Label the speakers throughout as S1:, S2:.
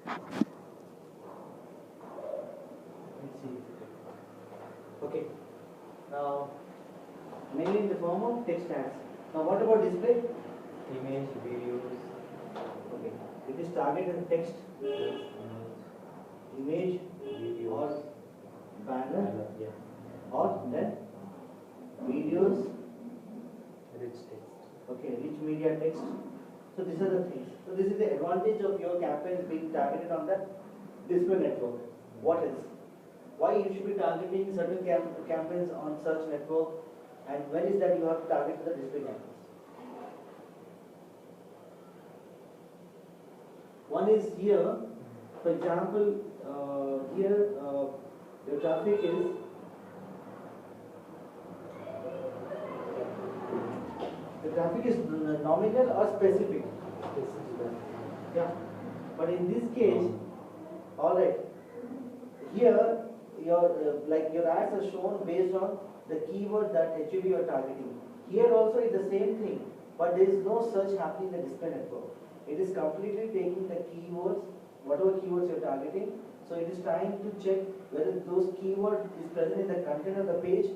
S1: Let's see. Okay. Now, mainly in the form of text ads. Now, what about display?
S2: Image, videos.
S1: Okay. It is targeted text, image,
S2: Videos.
S1: or banner,
S2: Yeah.
S1: or then videos.
S2: Rich text.
S1: Okay, rich media text. So these are the things. So this is the advantage of your campaigns being targeted on the display network. What else? Why you should be targeting certain campaigns on such network, and when is that you have to target the display campaigns? One is here, for example, here your traffic is nominal or specific. Yeah, but in this case, all right. Here, your ads are shown based on the keyword that actually you are targeting. Here also is the same thing, but there is no search happening in the display network. It is completely taking the keywords, whatever keywords you are targeting. So it is trying to check whether those keywords is present in the content of the page.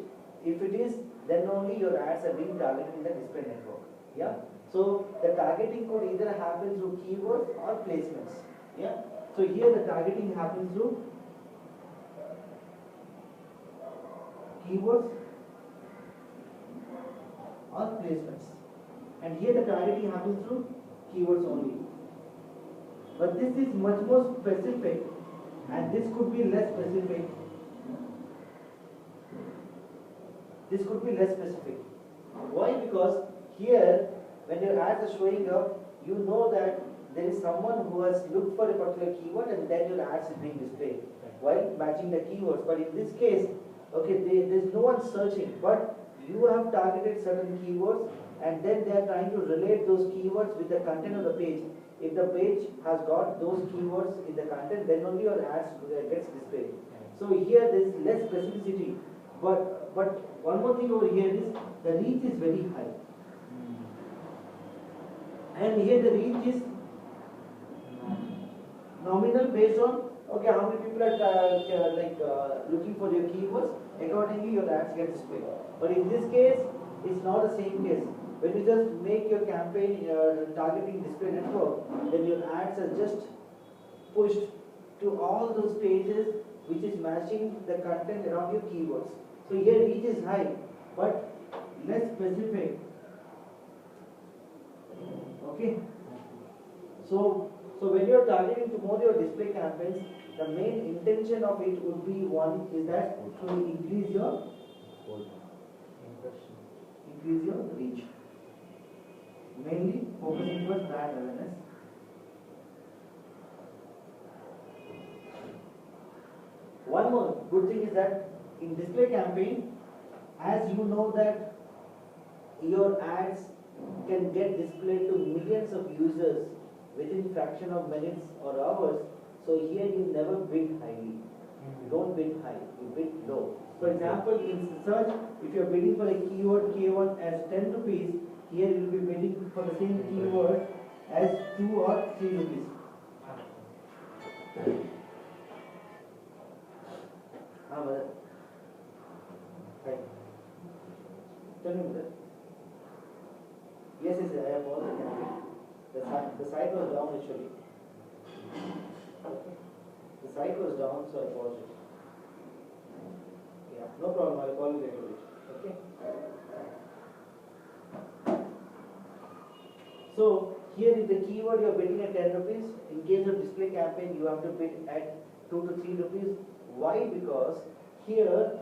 S1: If it is, then only your ads are being targeted in the display network. Yeah. So the targeting could either happen through keywords or placements. Yeah. So here the targeting happens through keywords or placements, and here the targeting happens through keywords only. But this is much more specific, and this could be less specific. This could be less specific. Why? Because here, when your ads are showing up, you know that there is someone who has looked for a particular keyword, and then your ads is being displayed while matching the keywords. But in this case, okay, there's no one searching, but you have targeted certain keywords, and then they are trying to relate those keywords with the content of the page. If the page has got those keywords in the content, then only your ads gets displayed. So here there is less specificity, but one more thing over here is the reach is very high, and here the reach is nominal based on how many people are looking for your keywords. Accordingly, your ads get displayed. But in this case, it's not the same case. When you just make your campaign targeting display network, then your ads are just pushed to all those pages which is matching the content around your keywords. So here reach is high, but less specific. Okay. So when you are targeting to more your display campaigns, the main intention of it would be one is that to increase your reach. Mainly focusing towards brand awareness. One more good thing is that in display campaign, as you know that your ads can get displayed to millions of users within fraction of minutes or hours, so here you never bid highly. You don't bid high, you bid low. For example, in search, if you are bidding for a keyword K1 as 10 rupees, here you will be bidding for the same keyword as 2 or 3 rupees. Right. Tell me that. Yes, I have all the campaign. The site was down actually. The site was down, so I paused it. Yeah, no problem. I'll call you later. Okay. So here is the keyword you are bidding at 10 rupees. In case of display campaign, you have to bid at 2 to 3 rupees. Why? Because here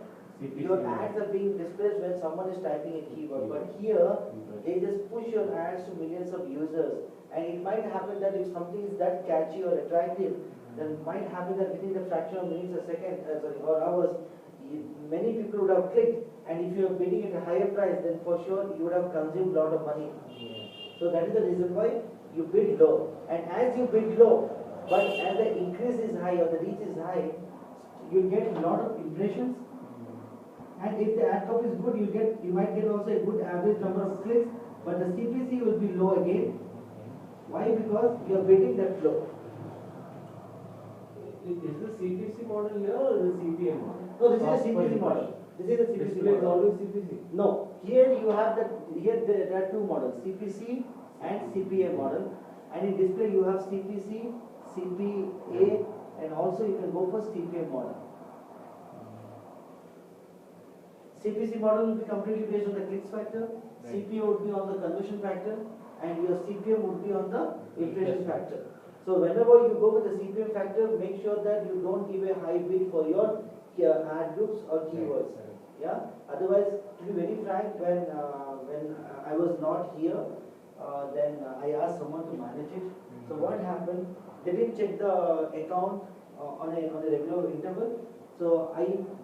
S1: your ads are being displayed when someone is typing a keyword, but here they just push your ads to millions of users, and it might happen that if something is that catchy or attractive, then it might happen that within the fraction of minutes or hours, many people would have clicked, and if you are bidding at a higher price, then for sure you would have consumed a lot of money. So that is the reason why you bid low, and as you bid low, but as the increase is high or the reach is high, you get a lot of impressions. And if the ad copy is good, you might get also a good average number of clicks, but the CPC will be low again. Why? Because you are bidding that low.
S3: Is the CPC model here or the CPM model?
S1: No, this is a
S3: Cost per
S1: CPC
S3: impression.
S1: model. This is a CPC
S3: Display is
S1: model.
S3: always CPC.
S1: No, here you have that. Here there are two models, CPC and CPA model. And in display you have CPC, CPA, and also you can go for CPA model. CPC model will be completely based on the clicks factor.
S3: Right.
S1: CPA would be on the conversion factor, and your CPM would be on the impression factor. So whenever you go with the CPM factor, make sure that you don't give a high bid for your ad groups or keywords.
S3: Right.
S1: Yeah. Otherwise, to be very frank, when I was not here, then I asked someone to manage it. So what happened? They didn't check the account on a regular interval. So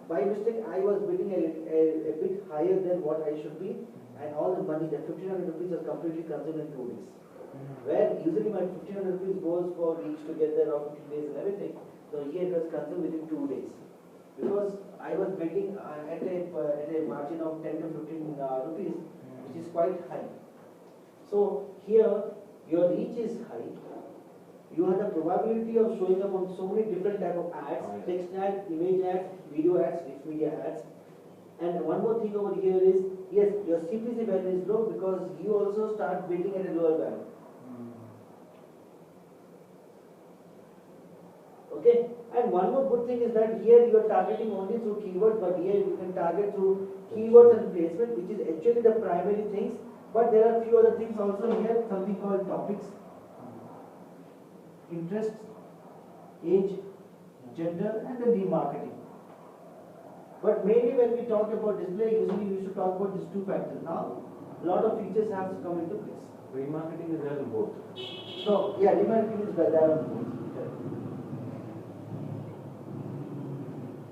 S1: by mistake, I was bidding a bit higher than what I should be, and all the money, the 1,500 rupees, was completely consumed in 2 days. Where usually my 1,500 rupees goes for each together or 15 days and everything. So here it was consumed within 2 days. Because I was bidding at a margin of 10 to 15 rupees, which is quite high. So here your reach is high. You have the probability of showing up on so many different type of ads, text ads, image ads, video ads, rich media ads. And one more thing over here is, yes, your CPC value is low because you also start bidding at a lower value. Okay, and one more good thing is that here you are targeting only through keywords, but here you can target through keywords and placement, which is actually the primary things. But there are few other things also here, something called topics, interests, age, gender, and then remarketing. But mainly when we talk about display, usually we should talk about these two factors. Now, a lot of features have to come into place.
S3: Remarketing is there in both.
S1: So, yeah, remarketing is there on both.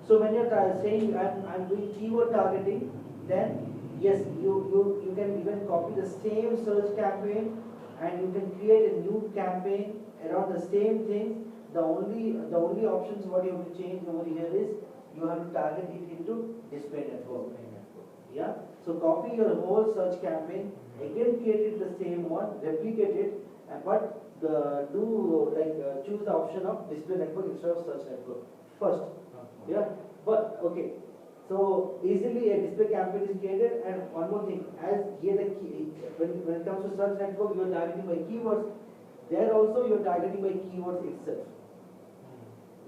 S1: So when you're saying I'm doing keyword targeting, then yes, you can even copy the same search campaign and you can create a new campaign around the same thing. The only options what you have to change over here is you have to target it into display network. Yeah. So copy your whole search campaign, again create it the same one, replicate it, but choose the option of display network instead of search network first. Yeah, but okay. So easily a display campaign is created, and one more thing, as here the key, when it comes to search network, you are targeting by keywords. There also you are targeting by keywords itself,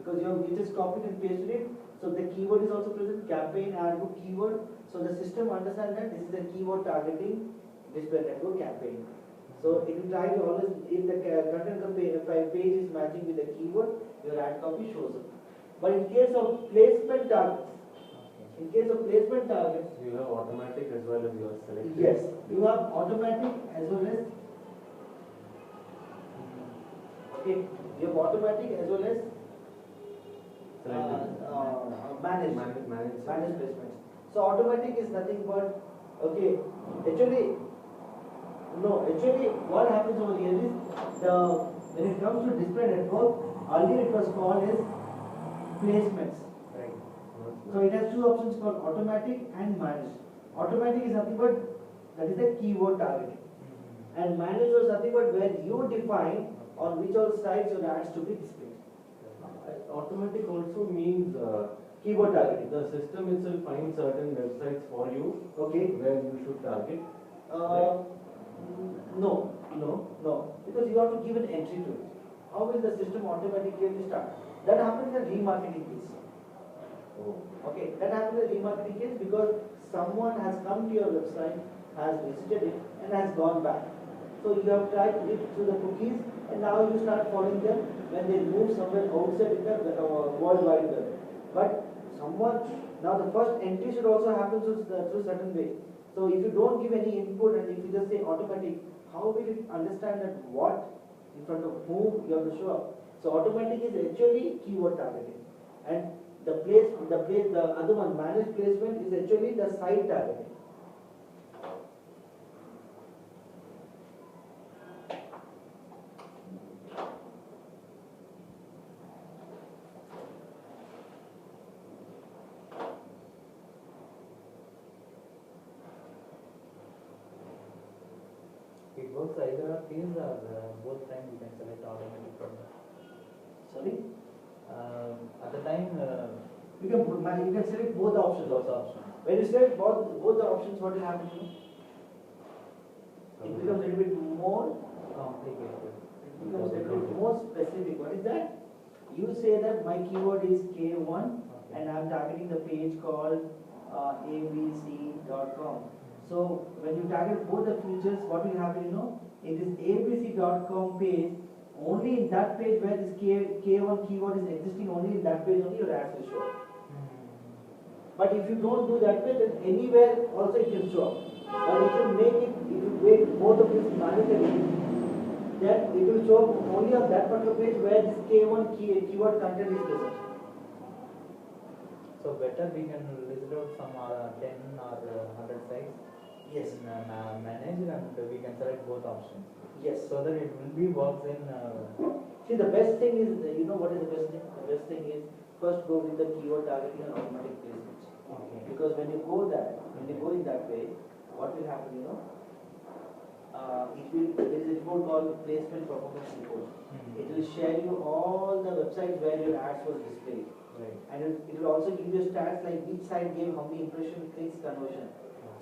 S1: because you just copied and pasted it. So the keyword is also present, campaign, ad group, keyword. So the system understands that this is the keyword targeting display network campaign. So it will try to always, if the content of the page is matching with the keyword, your ad copy shows up. But in case of placement targets,
S3: You have automatic as well as your selected.
S1: yes, you have automatic as well as you have automatic as well as managed placements. So automatic is nothing but actually what happens over here is when it comes to display network, earlier it was called as placements.
S3: Right.
S1: So it has two options called automatic and managed. Automatic is nothing but that is the keyword targeting, and managed was nothing but where you define on which all sites your ads to be displayed.
S3: Automatic also means
S1: Keyword targeting.
S3: the system itself finds certain websites for you
S1: Okay.
S3: where you should target.
S1: No, because you have to give an entry to it. How will the system automatically start? That happens in the remarketing case.
S3: Oh.
S1: Okay, that happens in the remarketing case because someone has come to your website, has visited it, and has gone back. So you have tried it through the cookies, and now you start following them when they move somewhere outside in the World Wide Web. But now the first entry should also happen through certain way. So if you don't give any input and if you just say automatic, how will it understand that what in front of whom you have to show up? So automatic is actually keyword targeting, and the other one, managed placement, is actually the site targeting.
S2: It works either of these or both times you can select automatic from that.
S1: Sorry?
S2: at the time,
S1: You can select both the options.
S2: those options.
S1: When you select both the options, what will happen? It becomes a little bit more.
S2: Complicated.
S1: It becomes a little bit more specific. What is that? You say that my keyword is K1 and I'm targeting the page called abc.com. So when you target both the features, what will happen? In this abc.com page, only in that page where this K1 keyword is existing, only in that page only your ads will show. But if you don't do that way, then anywhere also it can show up. But if you make both of these mandatory, then it will show up only on that particular page where this K1 keyword content is present.
S2: So better we can list out some 10 or 100 sites.
S1: Yes.
S2: In manage, and we can select both options.
S1: Yes.
S2: So that it will be works in.
S1: See, the best thing is, what is the best thing? The best thing is first go with the keyword targeting and automatic placements.
S2: Okay.
S1: Because when you go in that way, what will happen? There is a report called placement performance report. It will share you all the websites where your ads was displayed.
S2: Right.
S1: And it will also give you stats like which site gave how many impression, clicks, conversion.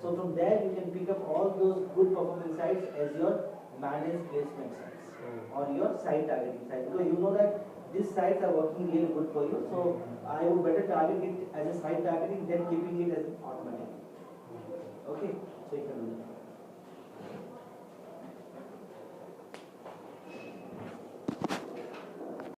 S1: So from there you can pick up all those good performing sites as your managed placement sites or your site targeting sites. Because you know that these sites are working really good for you. So I would better target it as a site targeting than keeping it as automatic. Okay, so you can do that.